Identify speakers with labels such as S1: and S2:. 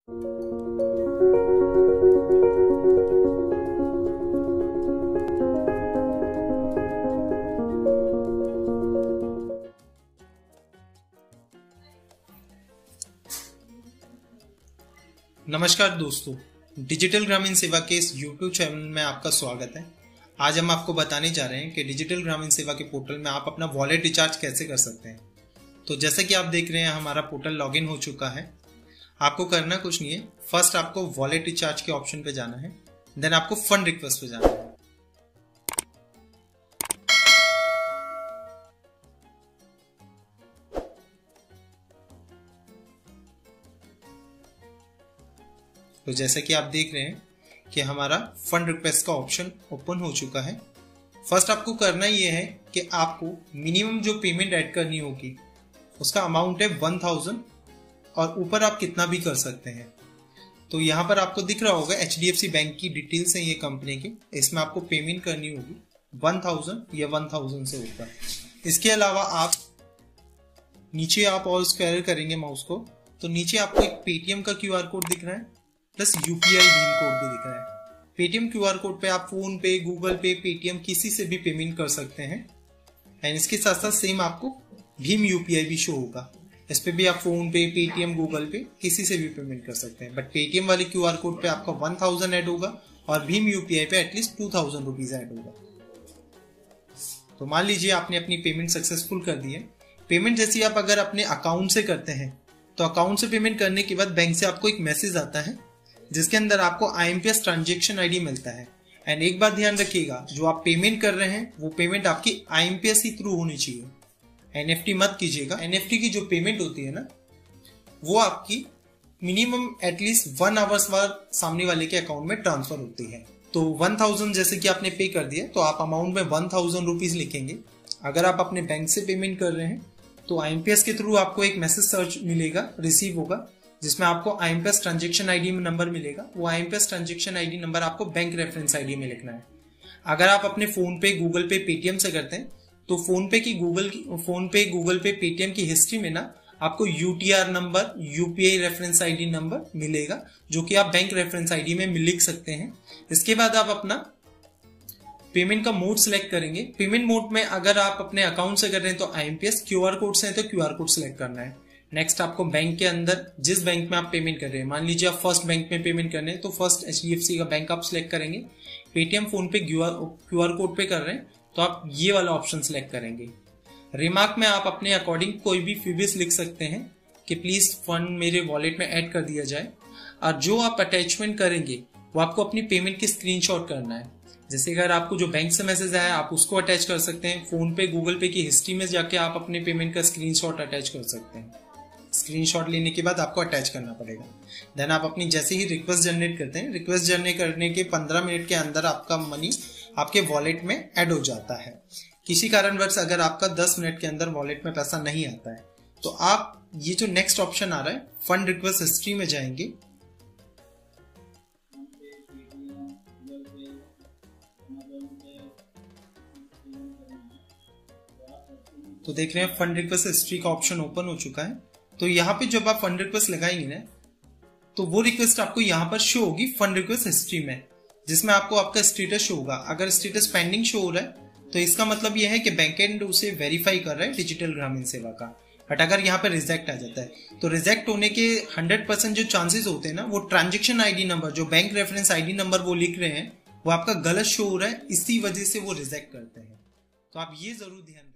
S1: नमस्कार दोस्तों, डिजिटल ग्रामीण सेवा के इस YouTube चैनल में आपका स्वागत है। आज हम आपको बताने जा रहे हैं कि डिजिटल ग्रामीण सेवा के पोर्टल में आप अपना वॉलेट रिचार्ज कैसे कर सकते हैं। तो जैसे कि आप देख रहे हैं, हमारा पोर्टल लॉगिन हो चुका है। आपको करना कुछ नहीं है, फर्स्ट आपको वॉलेट रिचार्ज के ऑप्शन पे जाना है, देन आपको फंड रिक्वेस्ट पे जाना है। तो जैसा कि आप देख रहे हैं कि हमारा फंड रिक्वेस्ट का ऑप्शन ओपन हो चुका है। फर्स्ट आपको करना ये है कि आपको मिनिमम जो पेमेंट ऐड करनी होगी उसका अमाउंट है 1000 और ऊपर आप कितना भी कर सकते हैं। तो यहाँ पर आपको दिख रहा होगा HDFC बैंक की डिटेल्स है ये कंपनी की, इसमें आपको पेमेंट करनी होगी 1000 या 1000 से ऊपर। इसके अलावा आप नीचे आप और स्क्रॉल करेंगे माउस को तो नीचे आपको एक पेटीएम का QR कोड दिख रहा है प्लस UPI भीम कोड भी दिख रहा है। पेटीएम QR कोड पे आप फोन पे, गूगल पे, पेटीएम किसी से भी पेमेंट कर सकते हैं एंड इसके साथ साथ सेम आपको भीम UPI भी शो होगा। इस पे भी आप फोन पे, पेटीएम, गूगल पे किसी से भी पेमेंट कर सकते हैं। बट पेटीएम वाले QR कोड पे आपका 1000 ऐड होगा और भीम UPI पे एटलीस्ट 2000 रुपीज ऐड होगा। तो मान लीजिए आपने अपनी पेमेंट सक्सेसफुल कर दी है। पेमेंट जैसी आप अगर अपने अकाउंट से करते हैं तो अकाउंट से पेमेंट करने के बाद बैंक से आपको एक मैसेज आता है जिसके अंदर आपको IMPS ट्रांजैक्शन ID मिलता है। एंड एक बात ध्यान रखिएगा, जो आप पेमेंट कर रहे हैं वो पेमेंट आपकी IMPS ही थ्रू होनी चाहिए। NFT मत कीजिएगा। NFT की जो पेमेंट होती है ना, वो आपकी मिनिमम एटलीस्ट 1 आवर्स बाद सामने वाले के अकाउंट में ट्रांसफर होती है। तो 1000 जैसे कि आपने पे कर दिया तो आप अमाउंट में 1000 रुपीज लिखेंगे। अगर आप अपने बैंक से पेमेंट कर रहे हैं तो IMPS के थ्रू आपको एक मैसेज सर्च मिलेगा, रिसीव होगा, जिसमें आपको IMPS ट्रांजैक्शन ID नंबर मिलेगा। वो IMPS ट्रांजैक्शन ID नंबर आपको बैंक रेफरेंस ID में लिखना है। अगर आप अपने फोन पे, गूगल पे, पेटीएम से करते हैं तो फोन पे, गूगल पे, पेटीएम की हिस्ट्री में ना आपको UTR number, UPI reference ID number मिलेगा, जो कि आप बैंक रेफरेंस ID में लिख सकते हैं। इसके बाद आप अपना पेमेंट का मोड सिलेक्ट करेंगे। पेमेंट मोड में अगर आप अपने अकाउंट से कर रहे हैं तो IMPS, QR कोड से है तो QR कोड सिलेक्ट करना है। नेक्स्ट आपको बैंक के अंदर जिस बैंक में आप पेमेंट कर रहे हैं, मान लीजिए आप फर्स्ट बैंक में पेमेंट कर रहे हैं तो फर्स्ट HDFC का बैंक आप सिलेक्ट करेंगे। पेटीएम, फोन पे, QR कोड पे कर रहे हैं तो आप ये वाला ऑप्शन सिलेक्ट करेंगे। रिमार्क में आप अपने अकॉर्डिंग कोई भी फीस लिख सकते हैं कि प्लीज फंड मेरे वॉलेट में ऐड कर दिया जाए। और जो आप अटैचमेंट करेंगे वो आपको अपनी पेमेंट की स्क्रीनशॉट करना है। जैसे अगर आपको जो बैंक से मैसेज आया आप उसको अटैच कर सकते हैं। फोन पे, गूगल पे की हिस्ट्री में जाके आप अपने पेमेंट का स्क्रीनशॉट अटैच कर सकते हैं। स्क्रीनशॉट लेने के बाद आपको अटैच करना पड़ेगा। देन आप अपनी जैसे ही रिक्वेस्ट जनरेट करते हैं, रिक्वेस्ट जनरेट करने के 15 मिनट के अंदर आपका मनी आपके वॉलेट में ऐड हो जाता है। किसी कारणवश अगर आपका 10 मिनट के अंदर वॉलेट में पैसा नहीं आता है तो आप ये जो नेक्स्ट ऑप्शन आ रहा है फंड रिक्वेस्ट हिस्ट्री में जाएंगे। तो देख रहे हैं फंड रिक्वेस्ट हिस्ट्री का ऑप्शन ओपन हो चुका है। तो यहाँ पे जब आप फंड रिक्वेस्ट लगाएंगे ना तो वो रिक्वेस्ट आपको यहाँ पर शो होगी फंड रिक्वेस्ट हिस्ट्री में, जिसमें आपको आपका स्टेटस शो होगा। अगर स्टेटस पेंडिंग शो हो रहा है तो इसका मतलब यह है कि बैकएंड उसे वेरीफाई कर रहा है डिजिटल ग्रामीण सेवा का। बट अगर यहाँ पर रिजेक्ट आ जाता है तो रिजेक्ट होने के 100% जो चांसेस होते हैं ना, वो ट्रांजेक्शन ID नंबर, जो बैंक रेफरेंस ID नंबर वो लिख रहे हैं वो आपका गलत शो हो रहा है, इसी वजह से वो रिजेक्ट करते हैं। तो आप ये जरूर ध्यान